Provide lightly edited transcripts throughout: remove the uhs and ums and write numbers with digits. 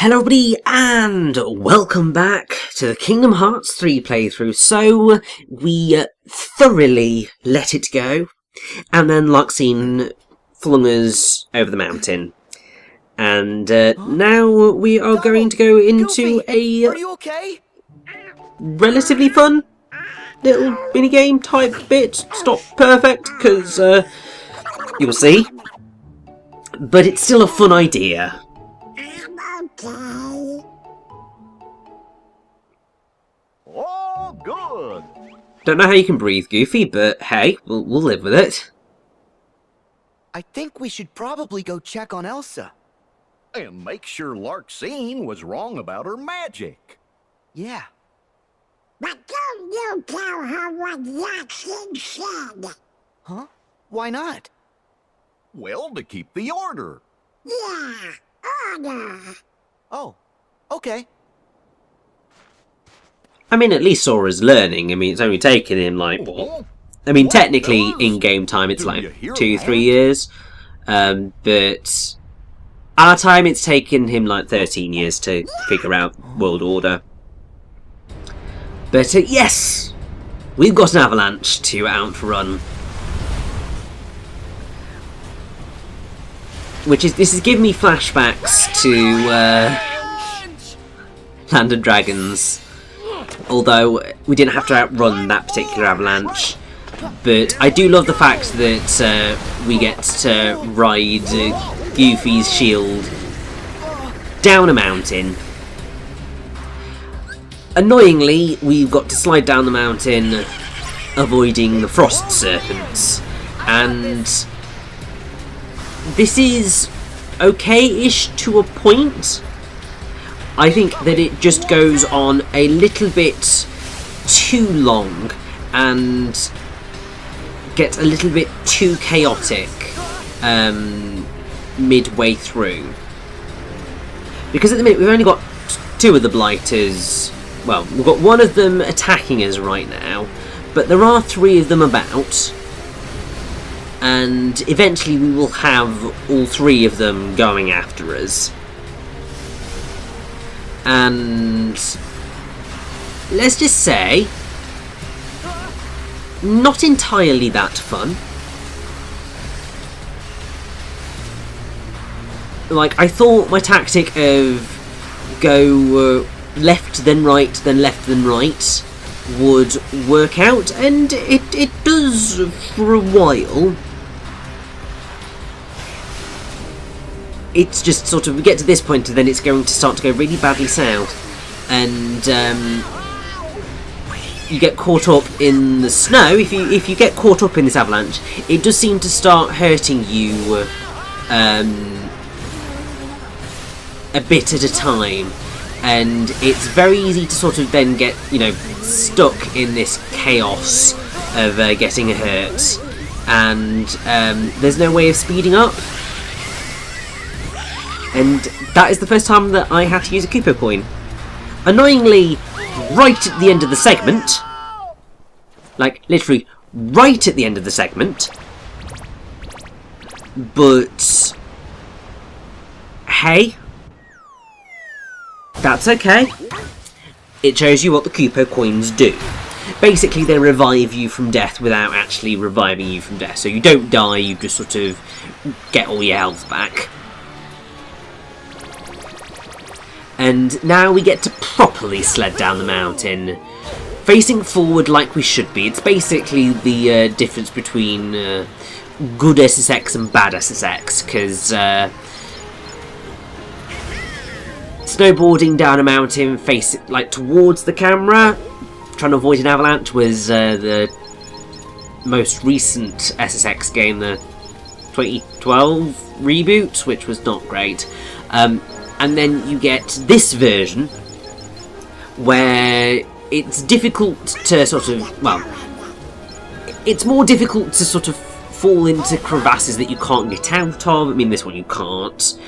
Hello everybody and welcome back to the Kingdom Hearts 3 playthrough. So, we thoroughly let it go, and then Luxine flung us over the mountain. And now we are going to go into a Are you okay? relatively fun little minigame type bit. It's not perfect, because you'll see. But it's still a fun idea. Oh, good. Don't know how you can breathe, Goofy, but hey, we'll live with it. I think we should probably go check on Elsa. And make sure Larxene was wrong about her magic. Yeah. But don't you tell her what Larxene said. Huh? Why not? Well, to keep the order. Yeah, order. Oh, okay. I mean, at least Sora's learning. I mean, it's only taken him, like, what? I mean, technically, in-game time, it's like 2-3 years. But our time, it's taken him, like, 13 years to figure out World Order. But, yes! We've got an avalanche to outrun. This is giving me flashbacks to, Land of Dragons. Although we didn't have to outrun that particular avalanche. But I do love the fact that we get to ride Goofy's shield down a mountain. Annoyingly, we've got to slide down the mountain avoiding the frost serpents. And this is okay-ish to a point. I think that it just goes on a little bit too long and gets a little bit too chaotic midway through. Because at the minute we've only got 2 of the blighters. Well, we've got 1 of them attacking us right now, but there are 3 of them about. And eventually we will have all 3 of them going after us. And let's just say, not entirely that fun. Like, I thought my tactic of go left then right then left then right would work out, and it does for a while. It's just sort of, we get to this point and then it's going to start to go really badly south. And you get caught up in the snow. If you get caught up in this avalanche, it does seem to start hurting you a bit at a time. And it's very easy to sort of then get, stuck in this chaos of getting hurt. And there's no way of speeding up. And that is the first time that I had to use a Koopa coin. Annoyingly, right at the end of the segment, like literally right at the end of the segment, but hey, that's okay. It shows you what the Koopa coins do. Basically, they revive you from death without actually reviving you from death. So you don't die, you just sort of get all your health back. And now we get to properly sled down the mountain, facing forward like we should be. It's basically the difference between good SSX and bad SSX, because snowboarding down a mountain, towards the camera, trying to avoid an avalanche, was the most recent SSX game, the 2012 reboot, which was not great. And then you get this version, where it's difficult to it's more difficult to sort of fall into crevasses that you can't get out of. I mean, this one you can't.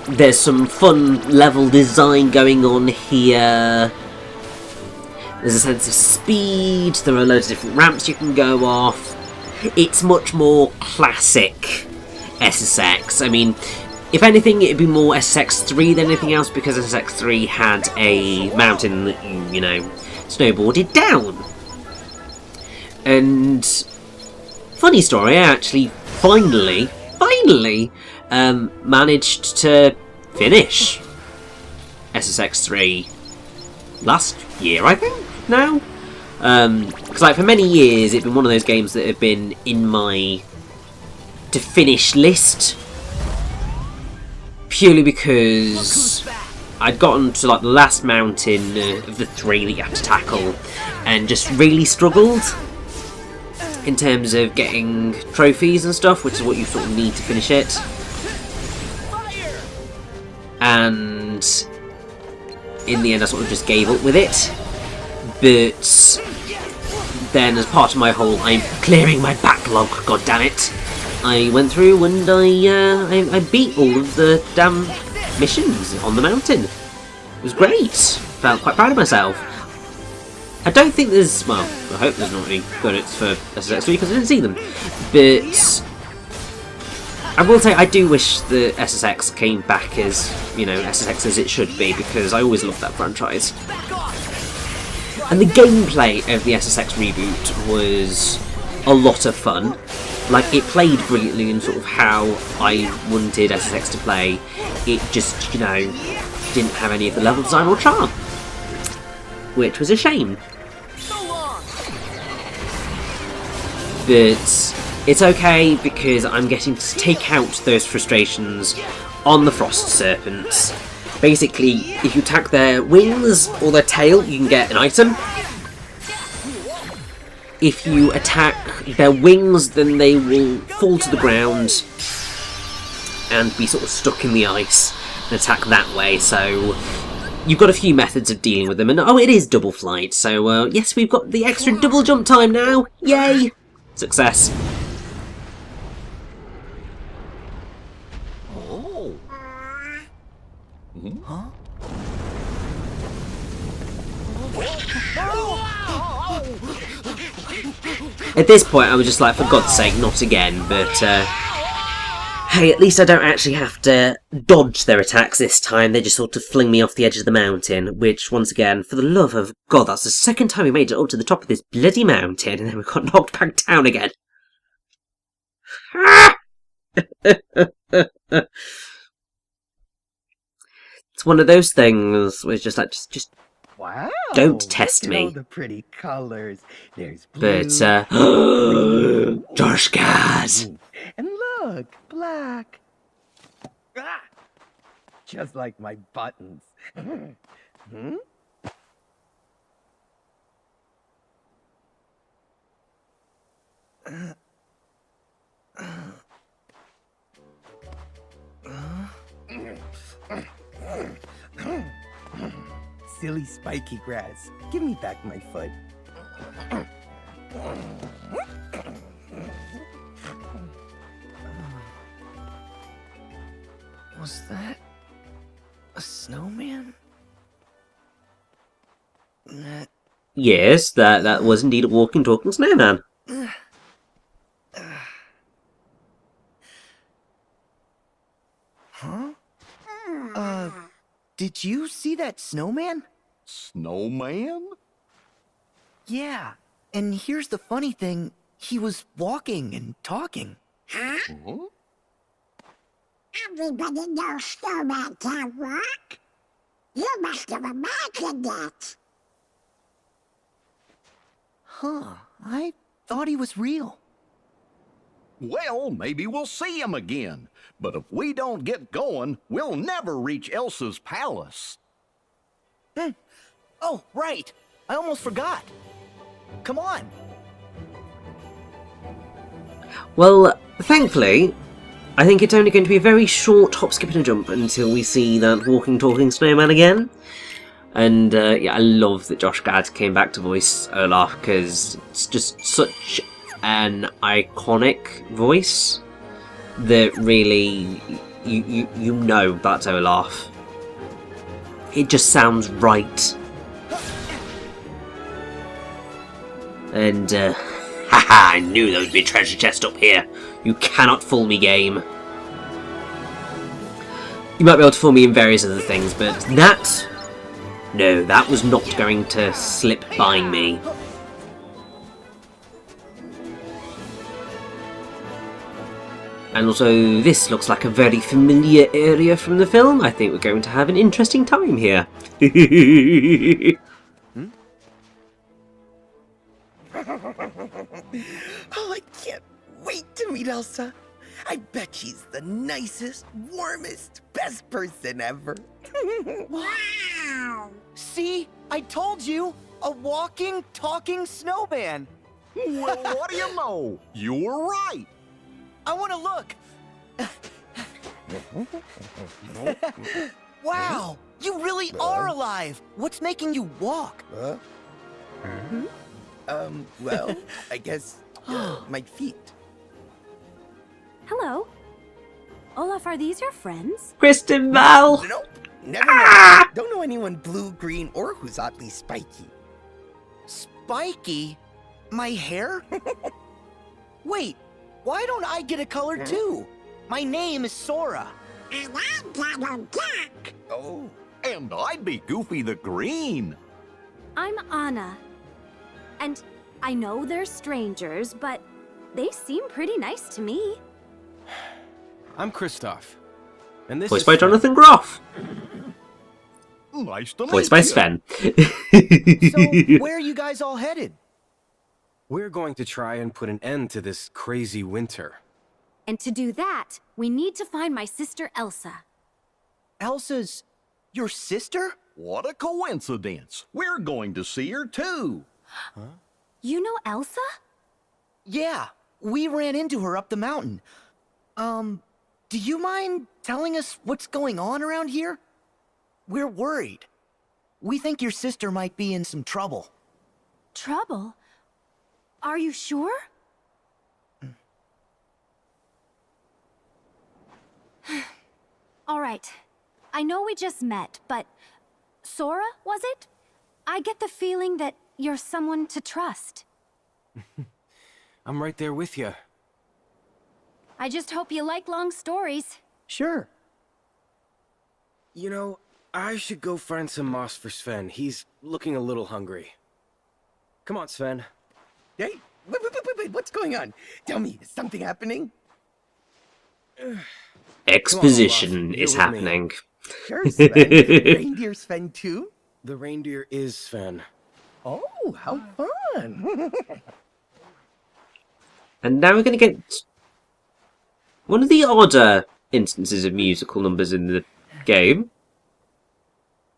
There's some fun level design going on here. There's a sense of speed, there are loads of different ramps you can go off. It's much more classic SSX. I mean, If anything, it'd be more SSX3 than anything else, because SSX3 had a mountain that you know, snowboarded down. And funny story, I actually finally managed to finish SSX3 last year, I think, now. Because like for many years it'd been one of those games that have been in my to finish list, purely because I'd gotten to like the last mountain of the 3 that you have to tackle and just really struggled in terms of getting trophies and stuff, which is what you sort of need to finish it. And in the end I sort of just gave up with it. But then, as part of my whole I'm clearing my backlog, goddammit, I went through and I beat all of the damn missions on the mountain. It was great. Felt quite proud of myself. I don't think there's, well, I hope there's not any credits for SSX3 because I didn't see them. But I will say I do wish the SSX came back as, you know, SSX as it should be, because I always loved that franchise. And the gameplay of the SSX reboot was a lot of fun. Like, it played brilliantly in sort of how I wanted SSX to play. It just, you know, didn't have any of the level design or charm, which was a shame. But it's okay, because I'm getting to take out those frustrations on the Frost Serpents. Basically, if you attack their wings or their tail, you can get an item. If you attack their wings, then they will fall to the ground and be sort of stuck in the ice and attack that way. So you've got a few methods of dealing with them. And oh, it is double flight. So yes, we've got the extra double jump time now. Yay! Success. Huh? At this point I was just like, for God's sake, not again, but hey, at least I don't actually have to dodge their attacks this time. They just sort of fling me off the edge of the mountain, which, once again, for the love of God, that's the second time we made it up to the top of this bloody mountain, and then we got knocked back down again. It's one of those things where it's just like, just wow, don't test me. All the pretty colors. There's blue, But, Josh Gad! and look, black. Ah, just like my buttons. Hmm? Silly spiky grass. Give me back my foot. Was that a snowman? Yes, that was indeed a walking, talking snowman. Huh? Did you see that snowman? Snowman? Yeah. And here's the funny thing. He was walking and talking. Huh? Huh? Everybody knows Snowman can't walk. You must have imagined it. Huh. I thought he was real. Well, maybe we'll see him again. But if we don't get going, we'll never reach Elsa's palace. Oh, right. I almost forgot. Come on. Well, thankfully, I think it's only going to be a very short hop, skip and a jump until we see that walking, talking snowman again. And yeah, I love that Josh Gad came back to voice Olaf, because it's just such an iconic voice that really, you know that's Olaf. It just sounds right. And, haha, I knew there would be a treasure chest up here. You cannot fool me, game. You might be able to fool me in various other things, but that... No, that was not going to slip by me. And also, this looks like a very familiar area from the film. I think we're going to have an interesting time here. Oh, I can't wait to meet Elsa. I bet she's the nicest, warmest, best person ever. Wow! See? I told you! A walking, talking snowman! Well, what do you know? You were right. I want to look! Wow! You really are alive! What's making you walk? Well, I guess my feet. Hello. Olaf, are these your friends? Kristen Bell! No, never know. Don't know anyone blue, green, or who's oddly spiky. Spiky? My hair? Wait, why don't I get a color too? My name is Sora. And I'm gonna duck. Oh, And I'd be Goofy the Green. I'm Anna. And I know they're strangers, but they seem pretty nice to me. I'm Kristoff. And this Voiced is by Sven. Jonathan Groff. Nice to meet Voiced by you. Sven. So, where are you guys all headed? We're going to try and put an end to this crazy winter. And to do that, we need to find my sister Elsa. Elsa's your sister? What a coincidence. We're going to see her too. You know Elsa? Yeah, we ran into her up the mountain. Do you mind telling us what's going on around here? We're worried. We think your sister might be in some trouble. Trouble? Are you sure? All right. I know we just met, but Sora, was it? I get the feeling that you're someone to trust. I'm right there with you. I just hope you like long stories. Sure. You know, I should go find some moss for Sven. He's looking a little hungry. Come on, Sven. hey, wait, what's going on? Tell me, is something happening? Exposition You're is with me. happening. Sure, Sven. Reindeer Sven too? The reindeer is Sven. Oh, how fun. And now we're going to get one of the odder instances of musical numbers in the game.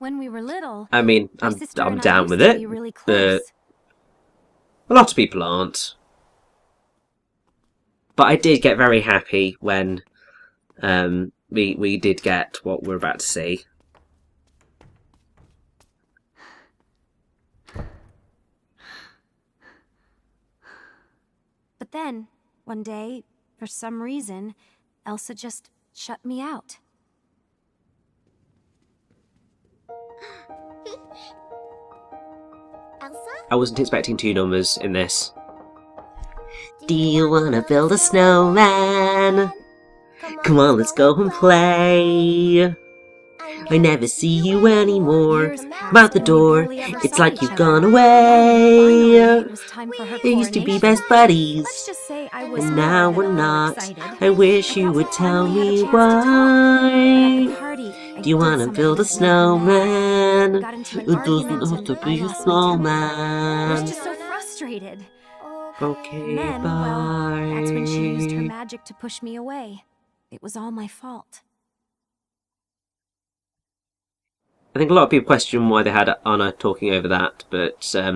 When we were little, I mean, my I'm sister and I down used with to it, be really but close. a lot of people aren't. But I did get very happy when we did get what we're about to see. But then, one day, for some reason, Elsa just shut me out. Elsa? I wasn't expecting two numbers in this. Do you wanna build a snowman? Come on, let's go and play. I never see you anymore. Years passed I'm out the and we door. barely ever It's saw like each you've other. gone Finally, away. it was time for her We used to be coronation. best buddies. Let's just say I was And now more we're than not. excited. I wish you I would tell finally had a me chance to talk. But at the why. party, I Do you did wanna something build a that made me mad. snowman? Got into an It doesn't argument have and to I be a lost my temper. I was snowman. just so frustrated. Okay, And then, well, that's when she used her bye. magic to push me away. It was all my fault. I think a lot of people question why they had Anna talking over that, but I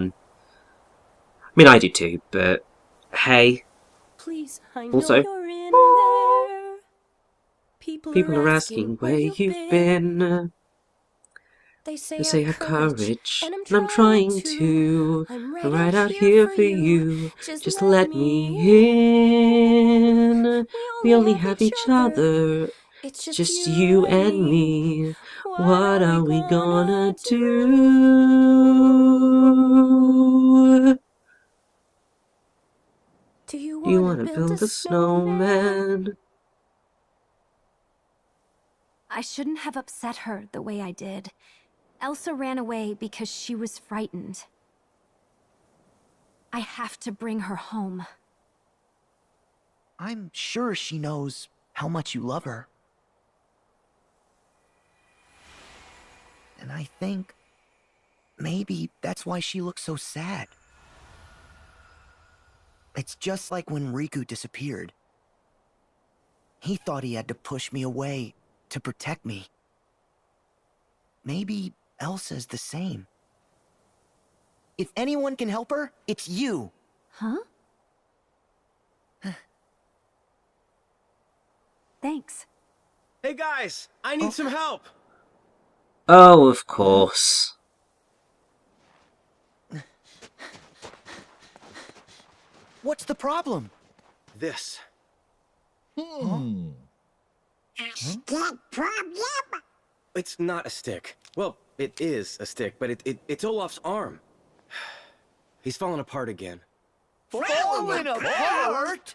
mean, I do too. But hey, Please, I know Also- you're in there. people are asking where you've been. They say, They say have have courage, and and I'm trying to. I'm I'm right out here for you. Just let me in. We only have each other. It's Just you and me. What are we gonna do? Do you You wanna wanna build a snowman? I shouldn't have upset her the way I did. Elsa ran away because she was frightened. I have to bring her home. I'm sure she knows how much you love her. And I think maybe that's why she looks so sad. It's just like when Riku disappeared. He thought he had to push me away to protect me. Maybe Elsa's the same. If anyone can help her, it's you. Huh? Thanks. Hey guys, I need some help. Oh, of course. What's the problem? This. Stick problem? It's not a stick. Well, it is a stick, but it's Olaf's arm. He's fallen apart again. Falling apart?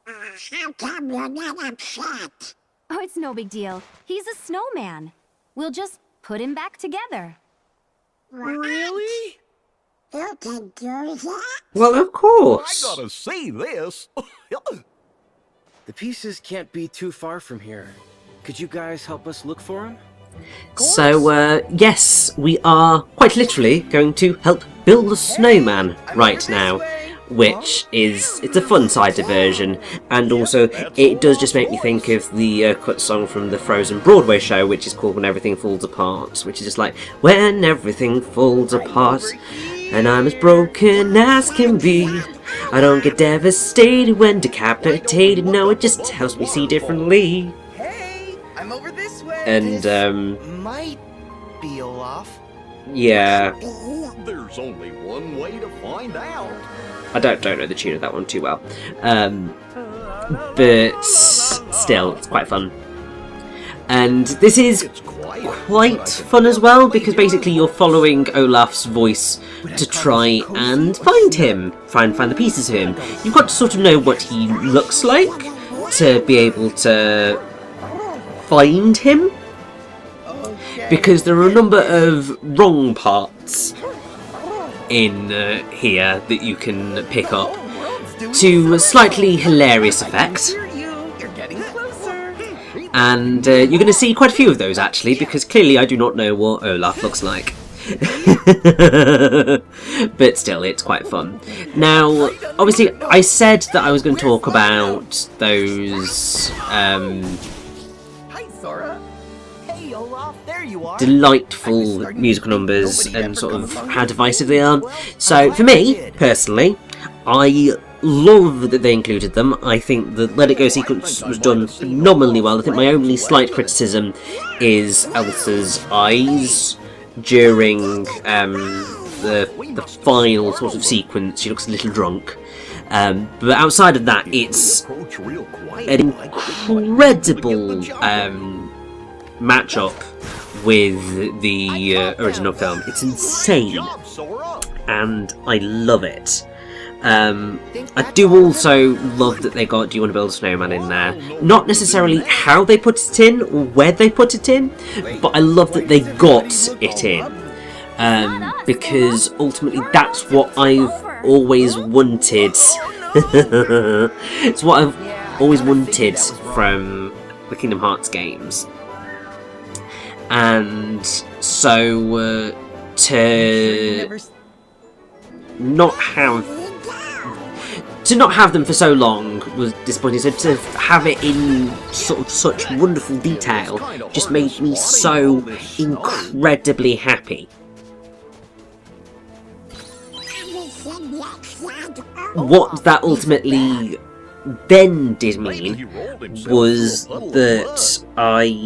How come you're not upset? Oh, it's no big deal. He's a snowman. We'll just put him back together. Really? You can do that? Well, of I course. gotta see this. The pieces can't be too far from here. Could you guys help us look for him? So, yes, we are quite literally going to help build a snowman right now, which is, it's a fun-sided version, and also it does just make me think of the cut song from the Frozen Broadway show, which is called When Everything Falls Apart, which is just like, when everything falls apart, and I'm as broken as can be. I don't get devastated when decapitated, no, it just helps me see differently. Hey, I'm over this way. And, Might be Olaf. yeah, There's only one way to find out. I don't know the tune of that one too well, but still, it's quite fun. And this is It's quiet. quite fun as well, because basically you're following Olaf's voice to try and find him, try and find the pieces of him. You've got to sort of know what he looks like to be able to find him, because there are a number of wrong parts in here that you can pick up to a slightly hilarious effect. You're getting closer. And you're going to see quite a few of those, actually, because clearly I do not know what Olaf looks like. But still, it's quite fun. Now, obviously, I said that I was going to talk about those Hi, Sora. Hey, Olaf, there you are. delightful musical numbers and sort of how divisive they are. So, for me, personally, I love that they included them. I think the Let It Go sequence was done phenomenally well. I think my only slight criticism is Elsa's eyes during the final sort of sequence. She looks a little drunk. But outside of that, it's Approach real quiet. an incredible matchup with the original film. It's insane, Good job, Sora. and I love it. I do also love that they got Do You Want to Build a Snowman in there. Not necessarily how they put it in or where they put it in, but I love that they got it in. Because ultimately that's what I've always wanted. It's what I've always wanted from the Kingdom Hearts games. And so to not have them for so long was disappointing. So to have it in sort of such wonderful detail just made me so incredibly happy. What that ultimately then did mean was that I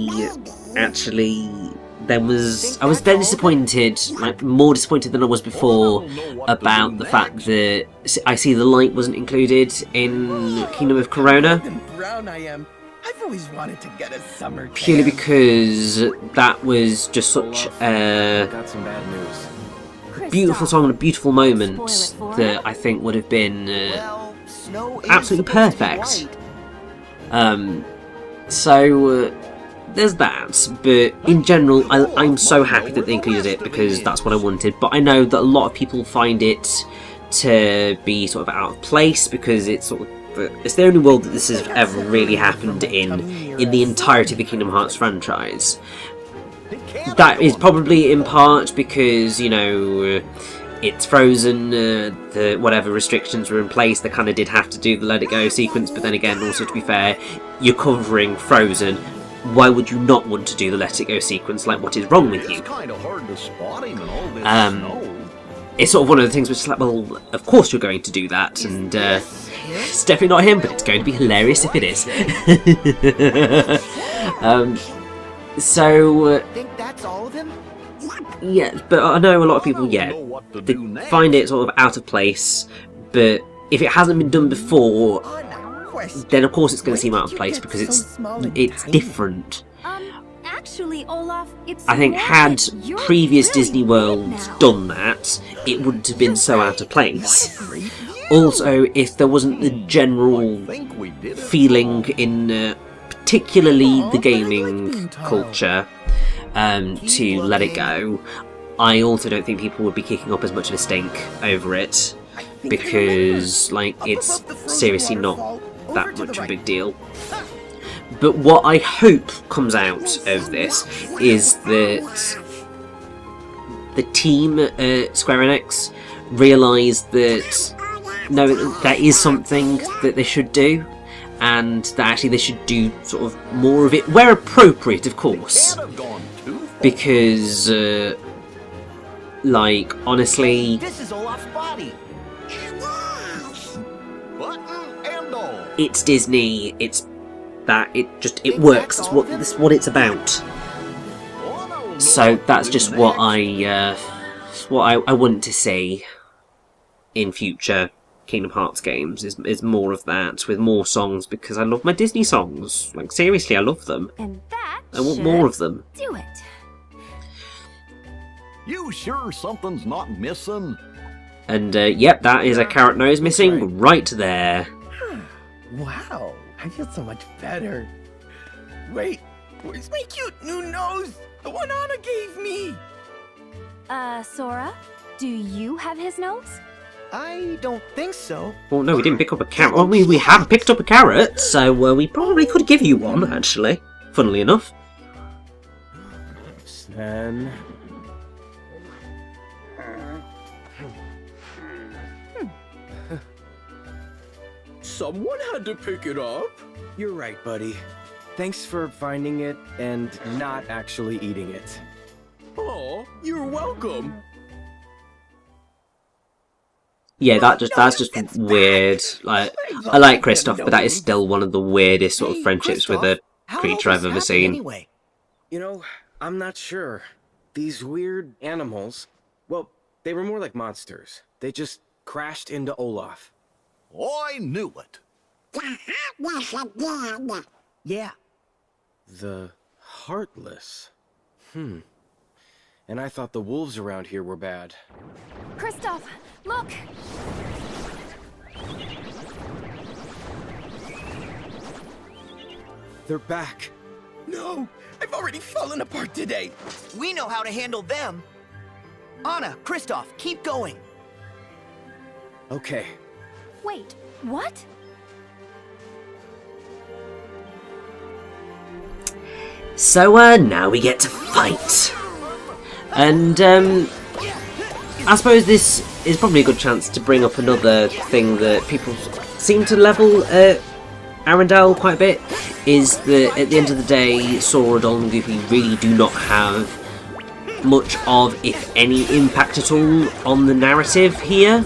was then disappointed, like more disappointed than I was before, about the fact that I See the Light wasn't included in Kingdom of Corona, Brown I am. I've always wanted to get a summer tan. purely because that was just such a Got some bad news. beautiful song and a beautiful moment that I think would have been Well, snow is absolutely supposed to be perfect. white. So there's that, but in general, I'm so happy that they included it because that's what I wanted. But I know that a lot of people find it to be sort of out of place because it's sort of it's the only world that this has ever really happened in the entirety of the Kingdom Hearts franchise. That is probably in part because, you know, it's Frozen, the whatever restrictions were in place, they kind of did have to do the Let It Go sequence, but then again, also to be fair, you're covering Frozen. Why would you not want to do the Let It Go sequence? Like, what is wrong with you? It's kind of hard to spot him in all this snow. It's sort of one of the things which is like, well, of course you're going to do that, and it's definitely not him, but it's going to be hilarious if it is. So, Think that's all of him? yeah, but I know a lot of people, yeah, they find it sort of out of place, but if it hasn't been done before, then of course it's going to seem out of place because it's different. Actually, Olaf, it's I think more had that you're previous really Disney weird Worlds now. done that, it wouldn't have been so out of place. Also, if there wasn't the general Think we did it. feeling in particularly the gaming culture to Let It Go, I also don't think people would be kicking up as much of a stink over it because, like, it's seriously not that much of a big deal. But what I hope comes out of this is that the team at Square Enix realise that no, that is something that they should do, and that actually they should do sort of more of it where appropriate, of course. Can't have gone too far. Because, like, honestly, This is Olaf's body. Button and all. it's Disney. It's that it works. That's what it's about. Oh, no, no, So that's do just what next. I want to see in future Kingdom Hearts games is more of that with more songs because I love my Disney songs. Like, seriously, I love them. And that I want should more of them. do it. You sure something's not missing? And yep, that is a carrot nose missing right there. Wow, I feel so much better. Wait, where's my cute new nose? The one Anna gave me. Sora, do you have his nose? I don't think so. Well, no, we didn't pick up a carrot. Well, we have picked up a carrot, so we probably could give you one, actually. Funnily enough. Sven. Someone had to pick it up. You're right, buddy. Thanks for finding it and not actually eating it. Oh, you're welcome. Yeah, that's just weird. Like, I like Kristoff, but that is still one of the weirdest sort of Hey, friendships with Kristoff, a how creature did I've this ever happen seen. Anyway? You know, I'm not sure. These weird animals, well, they were more like monsters. They just crashed into Olaf. I knew it. The heartless again. Yeah. The Heartless. And I thought the wolves around here were bad. Kristoff, look! They're back. No, I've already fallen apart today. We know how to handle them. Anna, Kristoff, keep going. Okay. Wait, what? So, now we get to fight. And, I suppose this is probably a good chance to bring up another thing that people seem to level Arendelle quite a bit, is that at the end of the day, Sora, Donald and Goofy really do not have much of, if any, impact at all on the narrative here.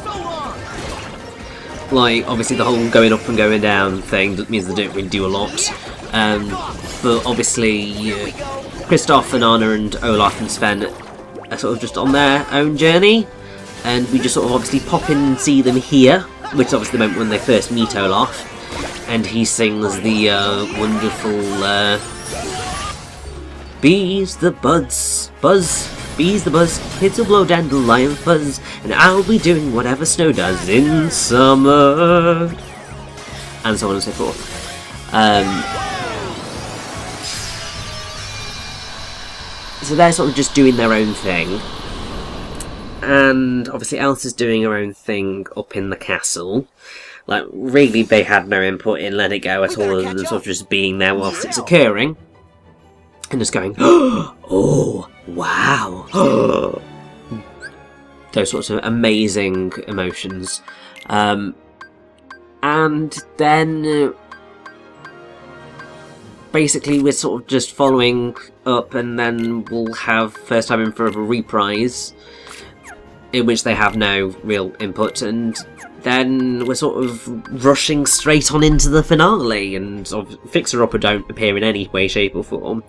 Like, obviously the whole going up and going down thing means they don't really do a lot. But obviously, Kristoff and Anna and Olaf and Sven are sort of just on their own journey. And we just sort of obviously pop in and see them here, which is obviously the moment when they first meet Olaf. And he sings the wonderful bees the buds, buzz, bees the buzz, kids will blow dandelion fuzz, and I'll be doing whatever snow does in summer, and so on and so forth. So they're sort of just doing their own thing. And obviously Elsa's doing her own thing up in the castle. Like, really, they had no input in Let It Go at all, other than sort of just being there whilst it's occurring. And just going, oh, wow. Those sorts of amazing emotions. And then basically we're sort of just following up, and then we'll have First Time in Forever reprise, in which they have no real input, and then we're sort of rushing straight on into the finale, and sort of Fixer Upper don't appear in any way, shape or form,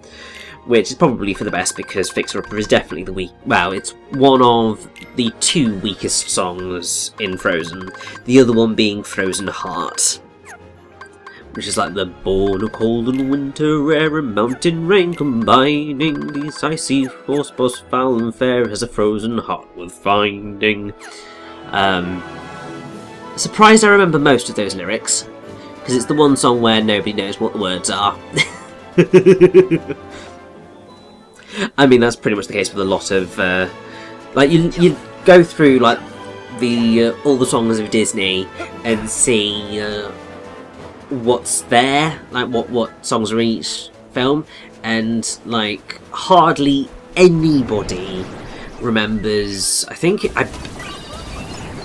which is probably for the best, because Fixer Upper is definitely the weak. Well, it's one of the two weakest songs in Frozen, the other one being Frozen Heart, which is like the born a cold and winter air and mountain rain combining, these icy force both foul and fair as a frozen heart worth finding. Surprised I remember most of those lyrics, because it's the one song where nobody knows what the words are. I mean, that's pretty much the case with a lot of like you go through like the all the songs of Disney and see what's there, like what songs are in each film, and like hardly anybody remembers. I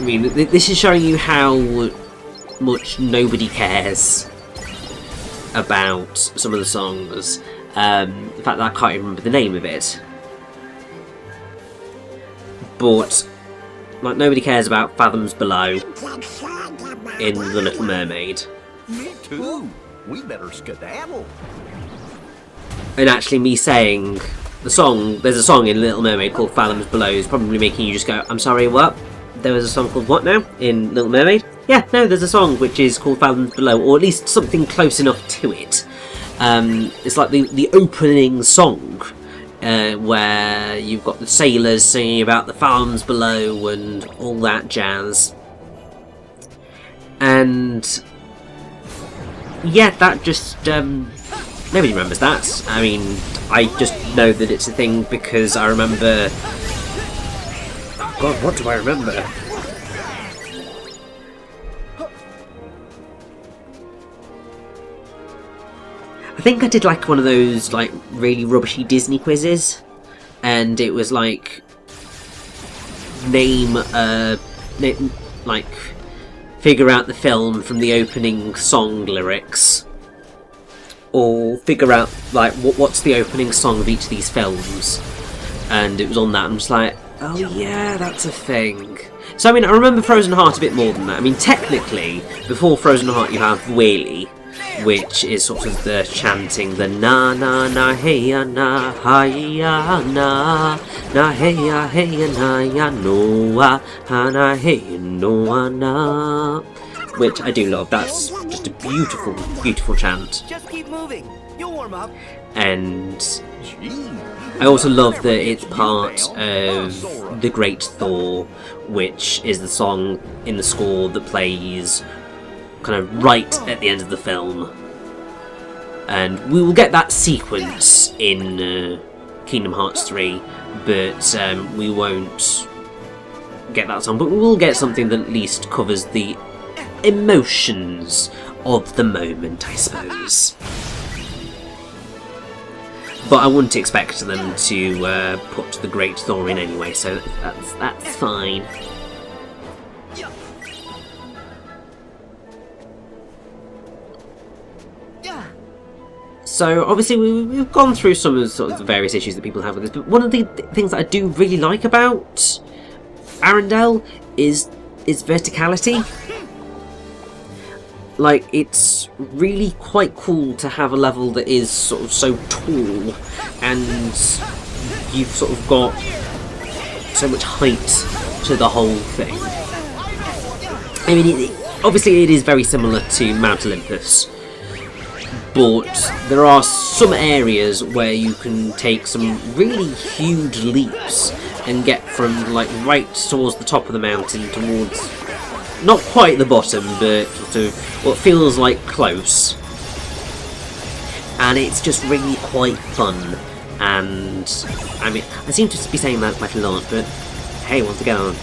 mean, this is showing you how much nobody cares about some of the songs. In fact, I can't even remember the name of it. But like, nobody cares about Fathoms Below in The Little Mermaid. Me too. We better skedaddle. And actually, me saying there's a song in Little Mermaid called Fathoms Below is probably making you just go, I'm sorry, what? There was a song called what now in Little Mermaid? Yeah, no, there's a song which is called Fathoms Below, or at least something close enough to it. It's like the opening song, where you've got the sailors singing about the fathoms below and all that jazz. And yeah, that just nobody remembers that. I mean, I just know that it's a thing because I remember. Oh God, what do I remember? I think I did like one of those like really rubbishy Disney quizzes, and it was like figure out the film from the opening song lyrics, or figure out like what's the opening song of each of these films, and it was on that. I'm just like, oh yeah, that's a thing. So I mean, I remember Frozen Heart a bit more than that. I mean, technically, before Frozen Heart, you have Whaley, which is sort of the chanting the na na na hey ya na hi ya na na hey ya na ya no ha na hey no na, which I do love. That's just a beautiful, beautiful chant. Just keep moving. You'll warm up. And I also love that it's part of The Great Thor, which is the song in the score that plays kind of right at the end of the film, and we will get that sequence in Kingdom Hearts 3, but we won't get that song, but we will get something that at least covers the emotions of the moment, I suppose. But I wouldn't expect them to put the Great Thor in anyway, so that's fine. So obviously we've gone through some of the various issues that people have with this, but one of the things that I do really like about Arendelle is verticality. Like, it's really quite cool to have a level that is sort of so tall, and you've sort of got so much height to the whole thing. I mean, obviously it is very similar to Mount Olympus, but there are some areas where you can take some really huge leaps and get from like right towards the top of the mountain towards not quite the bottom, but sort of what feels like close. And it's just really quite fun And I mean, I seem to be saying that quite a lot, but hey, once again, on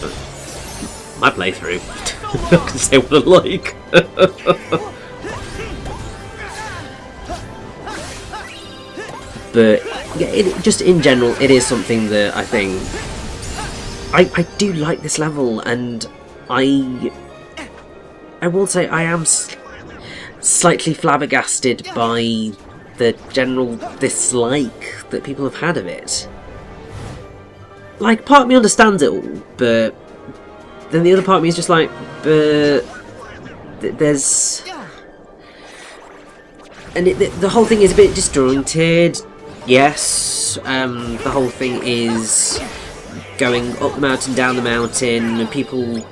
my playthrough, I can say what I like. But yeah, just in general, it is something that I think I do like this level, and I will say I am slightly flabbergasted by the general dislike that people have had of it. Like, part of me understands it all, but then the other part of me is just like, but there's... And the whole thing is a bit disjointed, yes. The whole thing is going up the mountain, down the mountain, and people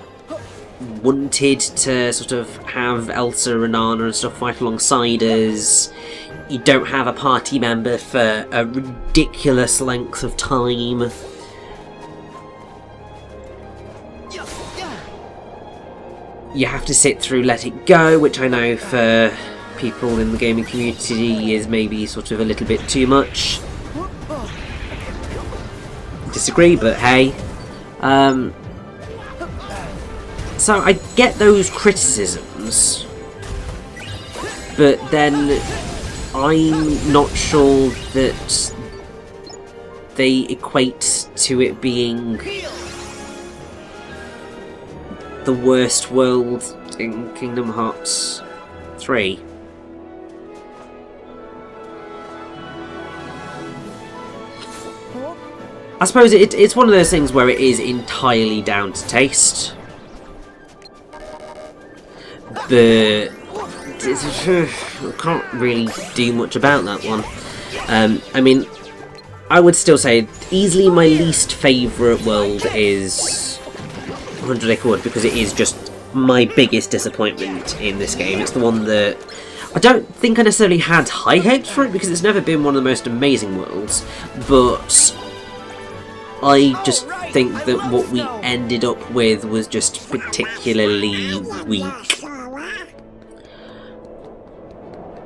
wanted to sort of have Elsa and Anna and stuff fight alongside us. You don't have a party member for a ridiculous length of time. You have to sit through Let It Go, which I know for people in the gaming community is maybe sort of a little bit too much. Disagree, but hey. So I get those criticisms, but then I'm not sure that they equate to it being the worst world in Kingdom Hearts 3. I suppose it's one of those things where it is entirely down to taste. But I can't really do much about that one. I mean, I would still say easily my least favourite world is 100 Acre Wood, because it is just my biggest disappointment in this game. It's the one that I don't think I necessarily had high hopes for it, because it's never been one of the most amazing worlds, but I just think that what we ended up with was just particularly weak.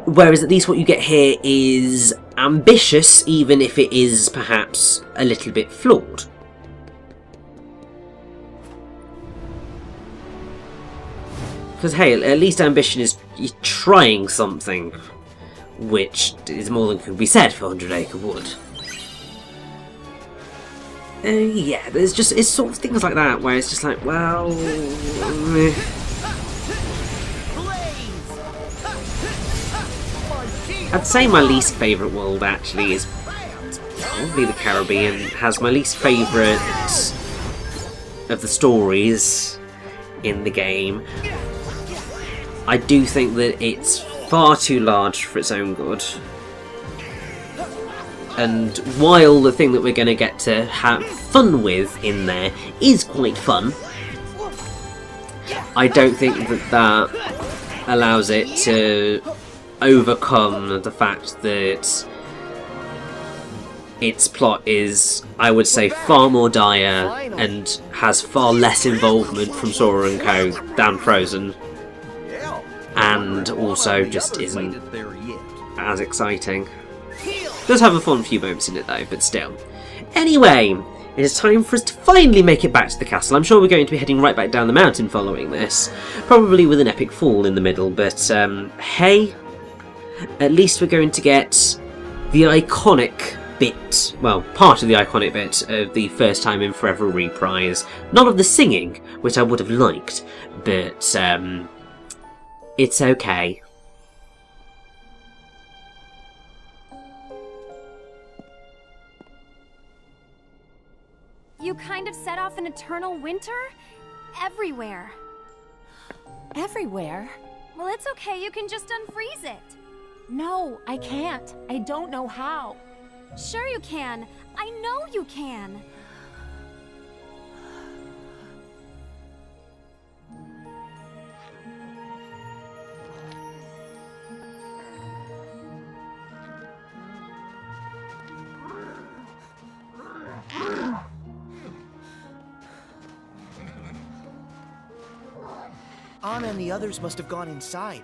Whereas at least what you get here is ambitious, even if it is perhaps a little bit flawed. Because hey, at least ambition is trying something, which is more than could be said for 100 Acre Wood. Yeah, it's sort of things like that where it's just like, well, meh. I'd say my least favourite world actually is probably the Caribbean. It has my least favourite of the stories in the game. I do think that it's far too large for its own good. And while the thing that we're going to get to have fun with in there is quite fun, I don't think that allows it to overcome the fact that its plot is, I would say, far more dire and has far less involvement from Sora and Co. than Frozen, and also just isn't as exciting. It does have a fun few moments in it though, but still. Anyway, it is time for us to finally make it back to the castle. I'm sure we're going to be heading right back down the mountain following this, probably with an epic fall in the middle, but hey, at least we're going to get the iconic bit, well, part of the iconic bit of the First Time in Forever reprise. None of the singing, which I would have liked, but it's okay. You kind of set off an eternal winter? Everywhere. Everywhere? Well, it's okay, you can just unfreeze it. No, I can't. I don't know how. Sure you can. I know you can. Anna and the others must have gone inside.